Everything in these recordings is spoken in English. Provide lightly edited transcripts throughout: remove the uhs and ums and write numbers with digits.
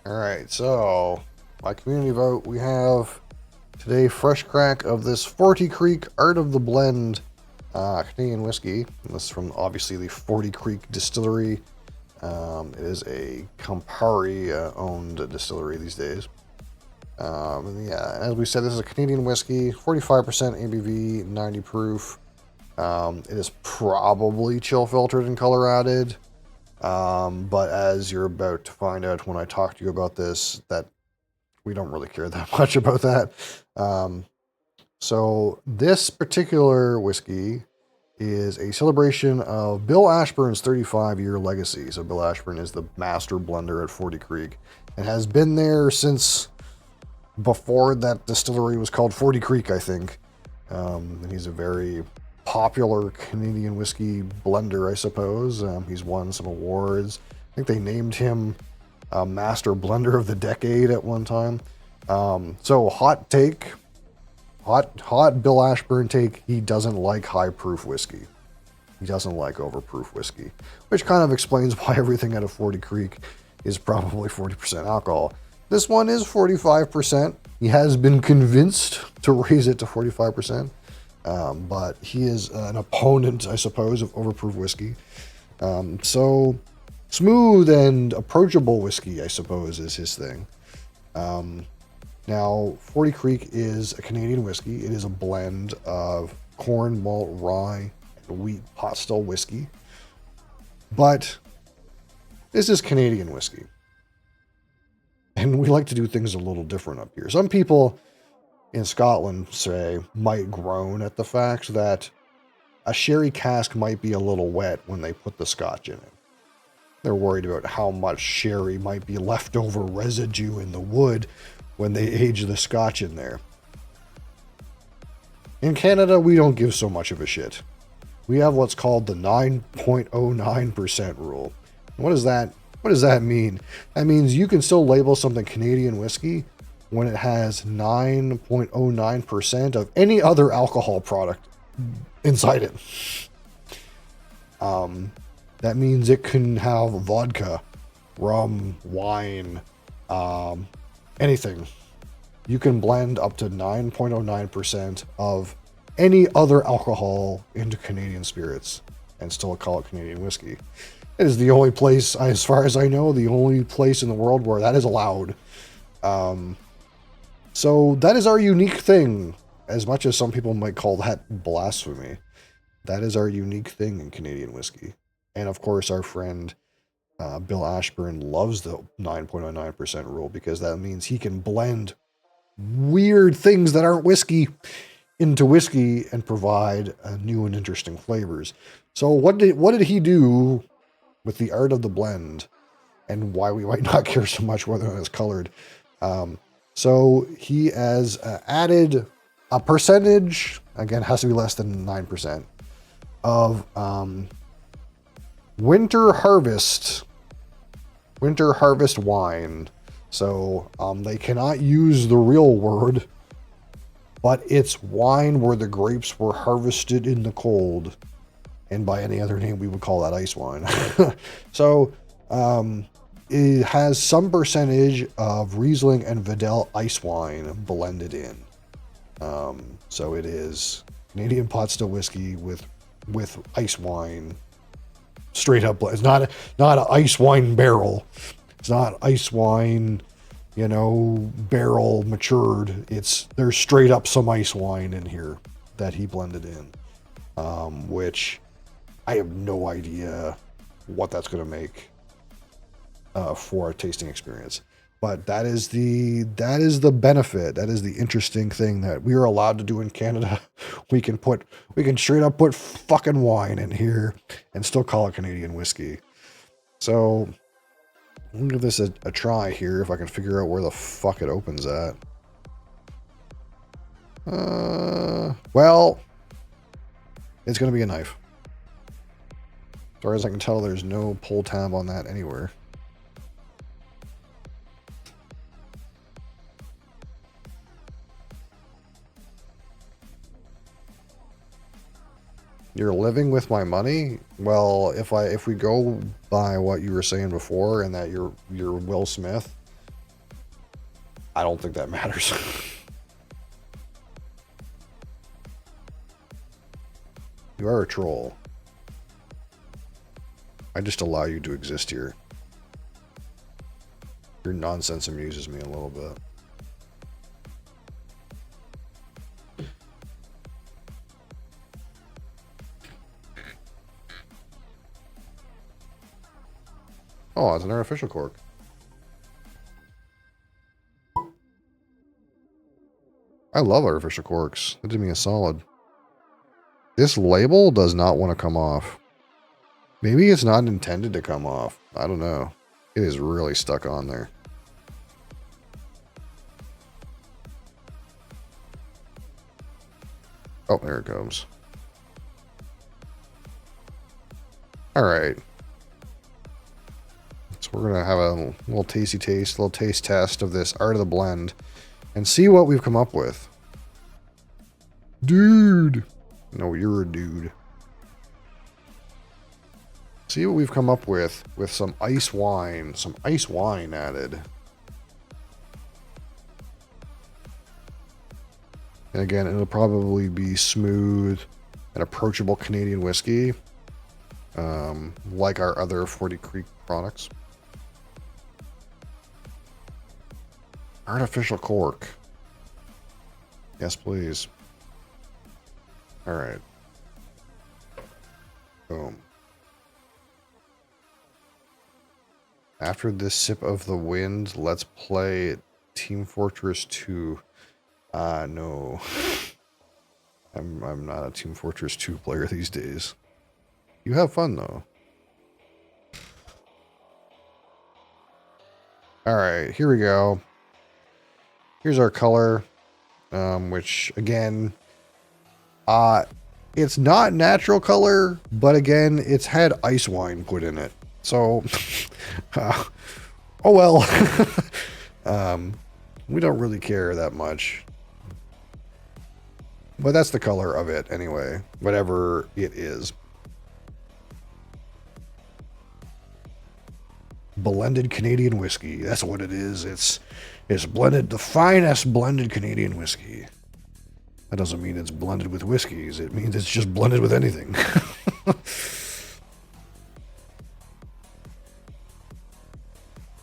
Alright, so my community vote, we have today fresh crack of this 40 Creek Art of the Blend Canadian whiskey. This is from obviously the 40 Creek Distillery. It is a Campari owned distillery these days. Yeah, as we said, this is a Canadian whiskey, 45% ABV, 90 proof. It is probably chill filtered and color added. But as you're about to find out when I talk to you about this, that we don't really care that much about that. So this particular whiskey is a celebration of Bill Ashburn's 35-year legacy. So Bill Ashburn is the master blender at 40 Creek and has been there since before that distillery was called 40 Creek, I think. And he's a very popular Canadian whiskey blender, I suppose. He's won some awards. I think they named him Master Blender of the Decade at one time. So hot take, hot Bill Ashburn take, he doesn't like high proof whiskey. He doesn't like overproof whiskey, which kind of explains why everything out of 40 Creek is probably 40% alcohol. This one is 45%. He has been convinced to raise it to 45%. But he is an opponent, I suppose, of overproof whiskey. So smooth and approachable whiskey, I suppose, is his thing. Now, 40 Creek is a Canadian whiskey. It is a blend of corn, malt, rye, and wheat pot still whiskey. But this is Canadian whiskey. And we like to do things a little different up here. Some people in Scotland, say, might groan at the fact that a sherry cask might be a little wet when they put the scotch in it. They're worried about how much sherry might be leftover residue in the wood when they age the scotch in there. In Canada, we don't give so much of a shit. We have what's called the 9.09% rule. What does that mean? That means you can still label something Canadian whiskey when it has 9.09% of any other alcohol product inside it. That means it can have vodka, rum, wine, anything. You can blend up to 9.09% of any other alcohol into Canadian spirits and still call it Canadian whiskey. It is the only place, as far as I know, the only place in the world where that is allowed. So that is our unique thing, as much as some people might call that blasphemy. That is our unique thing in Canadian whiskey. And of course, our friend Bill Ashburn loves the 9.09% rule because that means he can blend weird things that aren't whiskey into whiskey and provide new and interesting flavors. So what did he do with the art of the blend and why we might not care so much whether or not it's colored? So he has added a percentage, again, has to be less than 9%, of winter harvest wine. So they cannot use the real word, but it's wine where the grapes were harvested in the cold. And by any other name, we would call that ice wine. So it has some percentage of Riesling and Vidal ice wine blended in. So it is Canadian pot still whiskey with ice wine straight up. It's not an ice wine barrel. It's not ice wine, barrel matured. There's straight up some ice wine in here that he blended in, which I have no idea what that's going to make for a tasting experience. But that is the benefit. That is the interesting thing that we are allowed to do in Canada. We can straight up put fucking wine in here and still call it Canadian whiskey. So I'm gonna give this a try here if I can figure out where the fuck it opens at. Well, it's gonna be a knife. As far as I can tell, there's no pull tab on that anywhere. You're living with my money? Well, if we go by what you were saying before and that you're Will Smith, I don't think that matters. You are a troll. I just allow you to exist here. Your nonsense amuses me a little bit. Oh, it's an artificial cork. I love artificial corks. That did me a solid. This label does not want to come off. Maybe it's not intended to come off. I don't know. It is really stuck on there. Oh, there it goes. All right. So we're going to have a little tasty taste, little taste test of this Art of the Blend and see what we've come up with. Dude. No, you're a dude. See what we've come up with some ice wine added. And again, it'll probably be smooth and approachable Canadian whiskey, like our other 40 Creek products. Artificial cork. Yes, please. All right. Boom. After this sip of the wind, let's play Team Fortress 2. No. I'm not a Team Fortress 2 player these days. You have fun, though. Alright, here we go. Here's our color, which, again, it's not natural color, but again, it's had ice wine put in it. So, oh well. We don't really care that much. But that's the color of it anyway, whatever it is. Blended Canadian whiskey. That's what it is. It's blended, the finest blended Canadian whiskey. That doesn't mean it's blended with whiskeys. It means it's just blended with anything.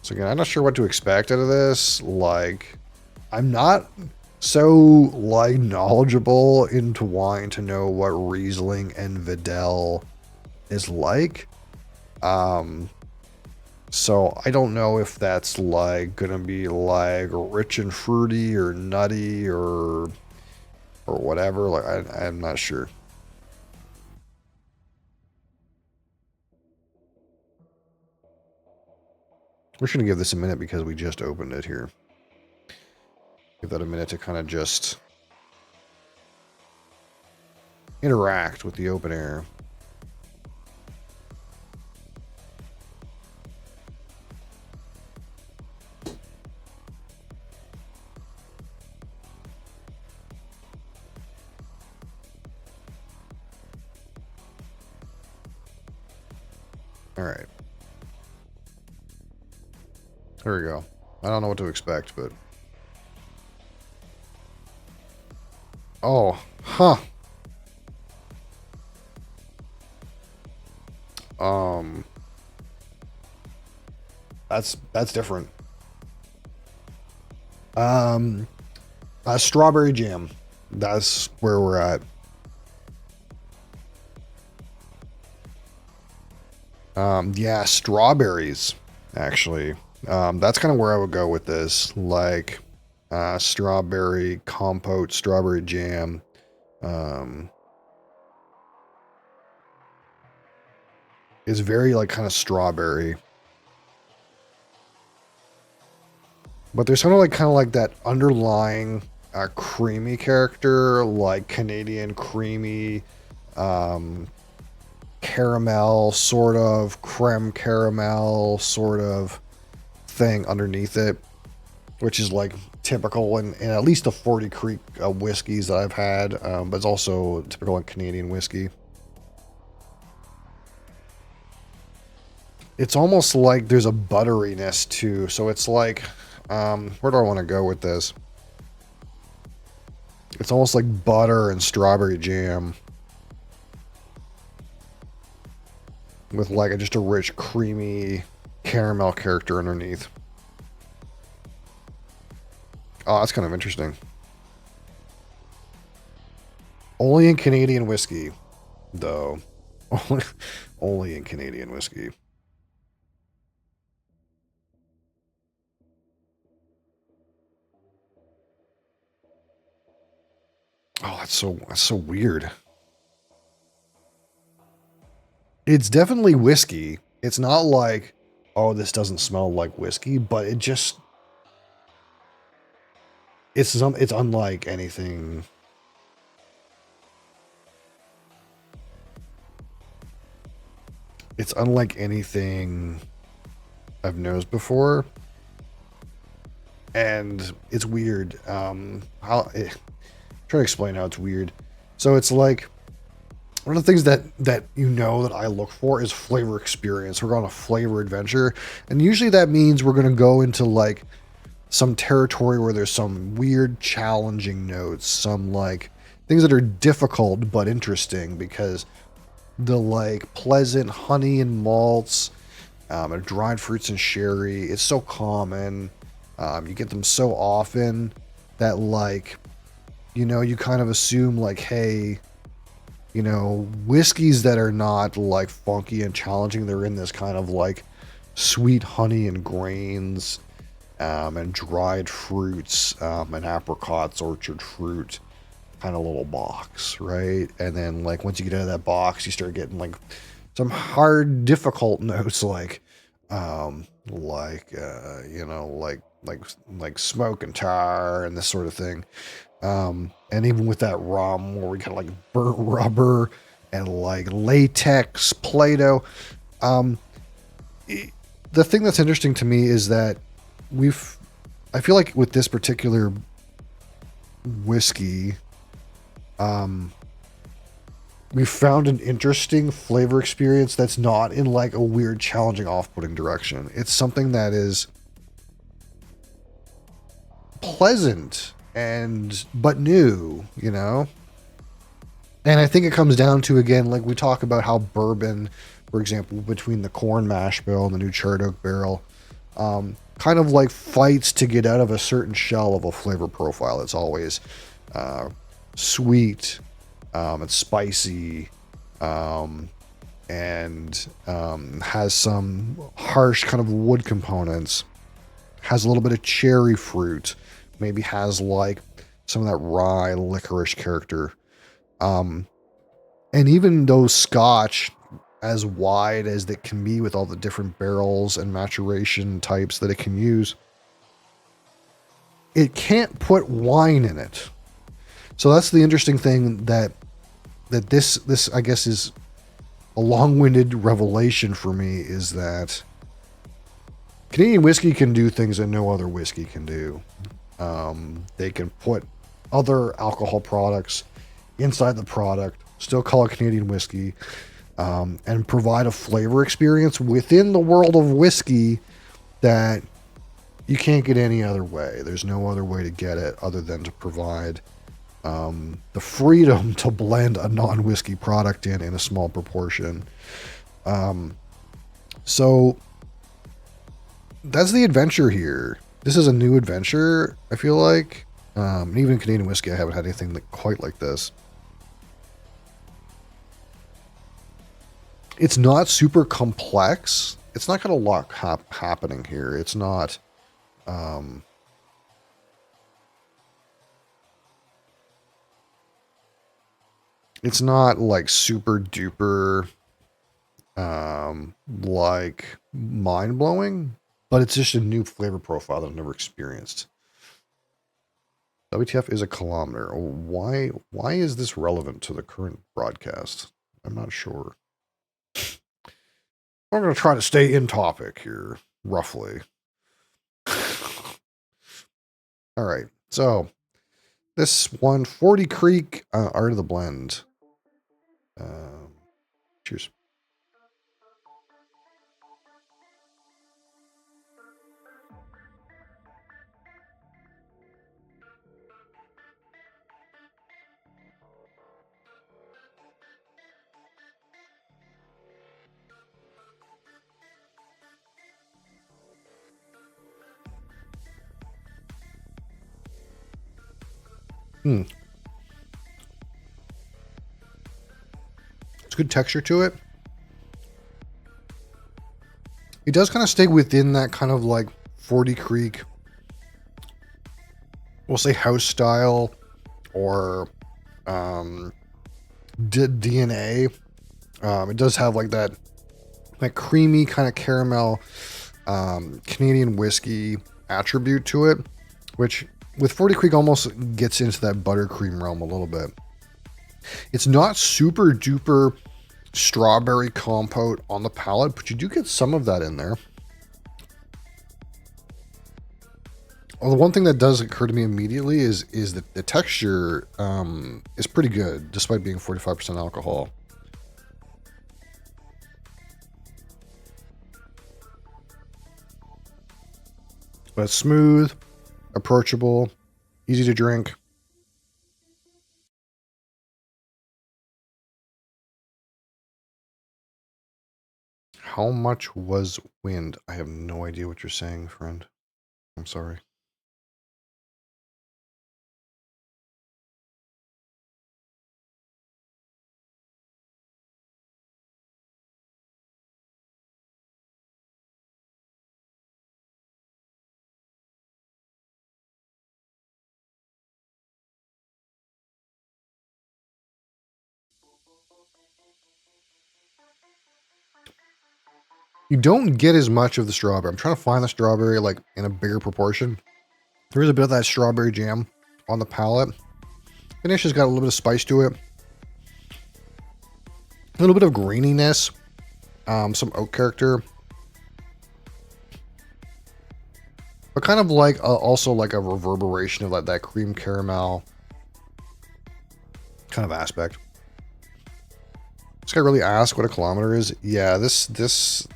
So again, I'm not sure what to expect out of this. Like, I'm not so, like, knowledgeable into wine to know what Riesling and Vidal is like. So I don't know if that's, like, gonna be, like, rich and fruity or nutty or whatever. Like, I'm not sure. We're just going to give this a minute because we just opened it here. Give that a minute to kind of just interact with the open air. All right. There we go. I don't know what to expect, but... Oh, huh. That's different. Strawberry jam. That's where we're at. Yeah, strawberries, actually. That's kind of where I would go with this. Like, strawberry compote, strawberry jam. It's very, like, kind of strawberry. But there's kind of like that underlying creamy character, like Canadian creamy, caramel, sort of creme caramel sort of thing underneath it, which is like typical in at least the 40 Creek whiskeys that I've had, but it's also typical in Canadian whiskey. It's almost like there's a butteriness too, so it's like Where do I want to go with this? It's almost like butter and strawberry jam with like just a rich, creamy caramel character underneath. Oh, that's kind of interesting. Only in Canadian whiskey, though. Only in Canadian whiskey. Oh, that's so weird. It's definitely whiskey. It's not like, oh, this doesn't smell like whiskey, but it's unlike anything. It's unlike anything I've nosed before. And it's weird. Try to explain how it's weird. So it's like one of the things that you know that I look for is flavor experience. We're on a flavor adventure, and usually that means we're going to go into like some territory where there's some weird, challenging notes, some like things that are difficult but interesting because the like pleasant honey and malts, and dried fruits and sherry. It's so common. You get them so often that like you kind of assume like, hey, whiskeys that are not like funky and challenging, they're in this kind of like sweet honey and grains, and dried fruits, and apricots, orchard fruit kind of little box, right? And then like once you get out of that box, you start getting like some hard, difficult notes like smoke and tar and this sort of thing. And even with that rum where we got like burnt rubber and like latex, Play-Doh. Um, the thing that's interesting to me is that I feel like with this particular whiskey, we found an interesting flavor experience that's not in like a weird, challenging, off-putting direction. It's something that is pleasant but new. And I think it comes down to, again, like we talk about how bourbon, for example, between the corn mash barrel and the new charred oak barrel, kind of like fights to get out of a certain shell of a flavor profile. It's always sweet, it's spicy, and has some harsh kind of wood components, has a little bit of cherry fruit, maybe has like some of that rye licorice character. And even though scotch, as wide as it can be with all the different barrels and maturation types that it can use, it can't put wine in it. So that's the interesting thing that this I guess is a long-winded revelation for me, is that Canadian whiskey can do things that no other whiskey can do. They can put other alcohol products inside the product, still call it Canadian whiskey, and provide a flavor experience within the world of whiskey that you can't get any other way. There's no other way to get it other than to provide the freedom to blend a non-whiskey product in a small proportion. So that's the adventure here. This is a new adventure, I feel like. And even Canadian whiskey, I haven't had anything quite like this. It's not super complex. It's not got a lot happening here. It's not. It's not like super duper, like mind blowing, but it's just a new flavor profile that I've never experienced. WTF is a kilometer. Why is this relevant to the current broadcast? I'm not sure. I'm going to try to stay in topic here, roughly. All right. So this one, 40 Creek, Art of the Blend. Cheers. Hmm. It's good texture to it. It does kind of stay within that kind of like 40 Creek, we'll say house style, or DNA. It does have like that creamy kind of caramel Canadian whiskey attribute to it, which with 40 Creek almost gets into that buttercream realm a little bit. It's not super duper strawberry compote on the palate, but you do get some of that in there. Well, the one thing that does occur to me immediately is that the texture is pretty good, despite being 45% alcohol. But it's smooth, approachable, easy to drink. How much was wind? I have no idea what you're saying, friend. I'm sorry. You don't get as much of the strawberry. I'm trying to find the strawberry like in a bigger proportion. There is a bit of that strawberry jam on the palate. Finish has got a little bit of spice to it. A little bit of greeniness. Some oak character. But kind of like also like a reverberation of that cream caramel kind of aspect. This guy really asked what a kilometer is. Yeah, this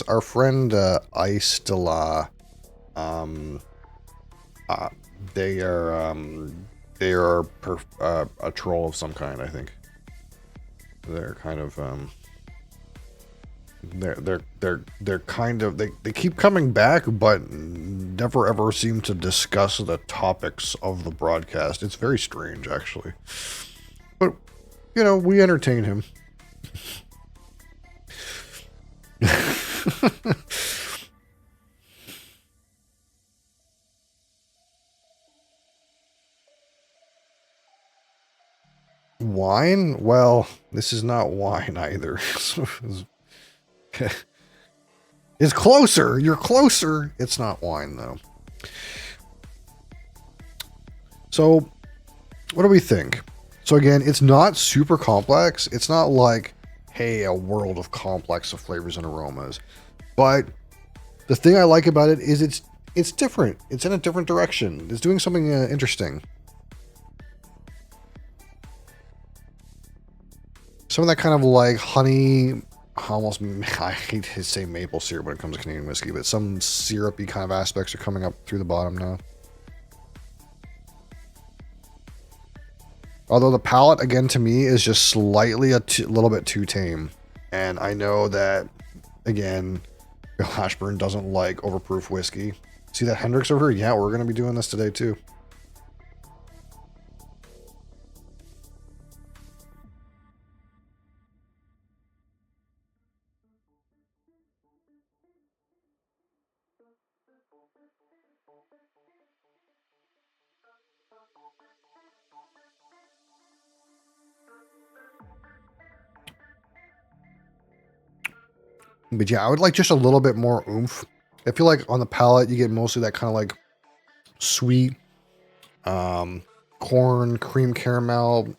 our friend Istala, they are a troll of some kind, I think. They're kind of they're kind of they keep coming back, but never ever seem to discuss the topics of the broadcast. It's very strange, actually. But you know, we entertain him. Wine? Well, this is not wine either. It's closer. You're closer. It's not wine, though. So, what do we think? So again, it's not super complex. It's not like, hey, a world of complex of flavors and aromas. But the thing I like about it is it's different. It's in a different direction. It's doing something interesting. Some of that kind of like honey, almost, I hate to say maple syrup when it comes to Canadian whiskey, but some syrupy kind of aspects are coming up through the bottom now. Although the palate, again, to me, is just slightly a little bit too tame. And I know that, again, Bill Ashburn doesn't like overproof whiskey. See that Hendrix over here? Yeah, we're going to be doing this today, too. But yeah, I would like just a little bit more oomph. I feel like on the palate, you get mostly that kind of like sweet corn, cream caramel,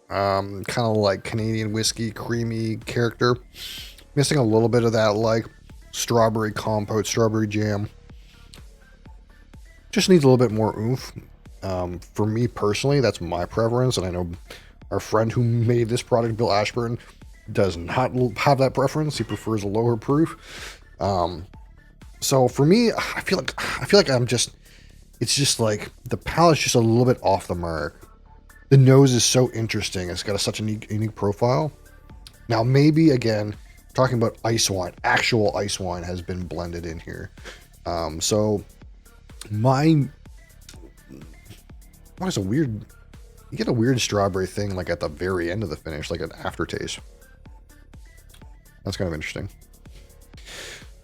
kind of like Canadian whiskey, creamy character. Missing a little bit of that like strawberry compote, strawberry jam. Just needs a little bit more oomph. For me personally, that's my preference, and I know our friend who made this product, Bill Ashburn, does not have that preference. He prefers a lower proof. So for me, I feel like it's just like the palate's just a little bit off the mark. The nose is so interesting. It's got such a unique profile. Now maybe again, talking about ice wine, actual ice wine has been blended in here. So what is a weird You get a weird strawberry thing like at the very end of the finish, like an aftertaste. That's kind of interesting.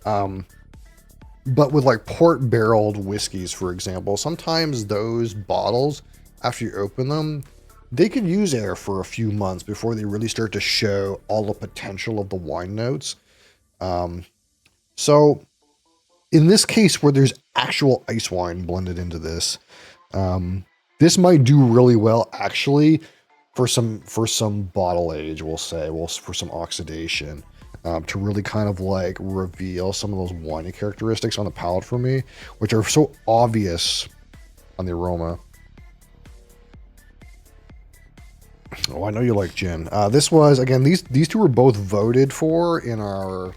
But with like port barreled whiskeys, for example, sometimes those bottles, after you open them, they could use air for a few months before they really start to show all the potential of the wine notes. So in this case where there's actual ice wine blended into this, this might do really well actually for some bottle age, we'll say, for some oxidation, to really kind of like reveal some of those winey characteristics on the palate for me, which are so obvious on the aroma. Oh, I know you like gin. This was, again, these two were both voted for in our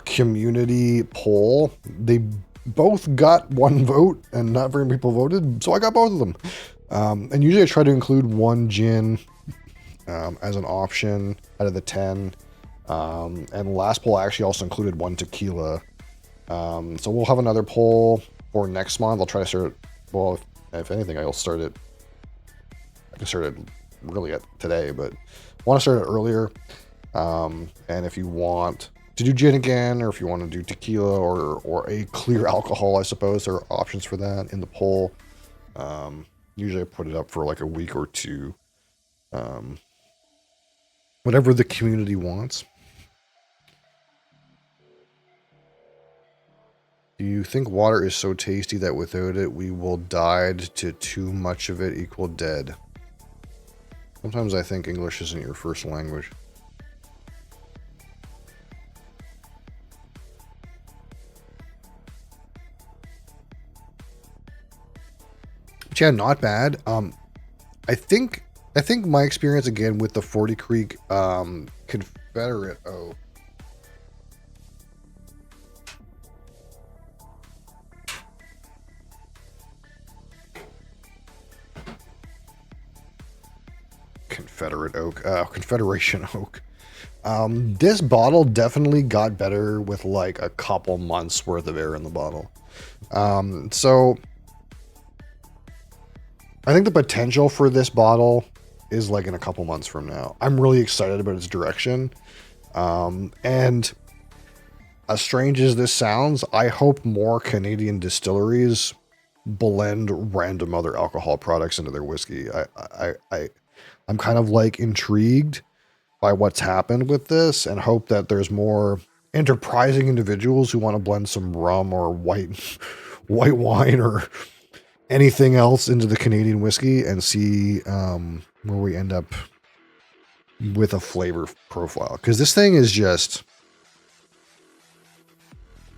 community poll. They both got one vote, and not very many people voted, so I got both of them. And usually I try to include one gin as an option out of the 10. And last poll I actually also included one tequila. So we'll have another poll for next month. I'll try to start it. Well, if anything, I'll start it. I can start it really at today, but I want to start it earlier. And if you want to do gin again, or if you want to do tequila or a clear alcohol, I suppose there are options for that in the poll. Usually I put it up for like a week or two. Whatever the community wants. Do you think water is so tasty that without it we will died to too much of it equal dead? Sometimes I think English isn't your first language. But yeah, not bad. I think my experience again with the 40 Creek Confederate oak. Confederation oak. This bottle definitely got better with like a couple months worth of air in the bottle. So I think the potential for this bottle is like in a couple months from now. I'm really excited about its direction. And as strange as this sounds, I hope more Canadian distilleries blend random other alcohol products into their whiskey. I'm kind of like intrigued by what's happened with this and hope that there's more enterprising individuals who want to blend some rum or white wine or anything else into the Canadian whiskey and see where we end up with a flavor profile. Because this thing is just,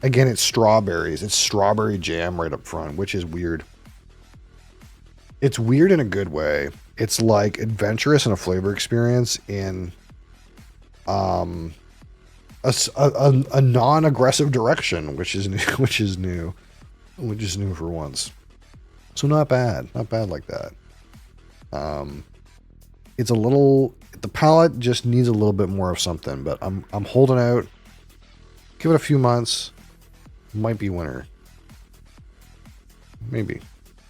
again, it's strawberries. It's strawberry jam right up front, which is weird. It's weird in a good way. It's like adventurous in a flavor experience in a non-aggressive direction, which is new for once. So not bad like that. It's a little, the palate just needs a little bit more of something, but I'm holding out. Give it a few months, might be winter, maybe.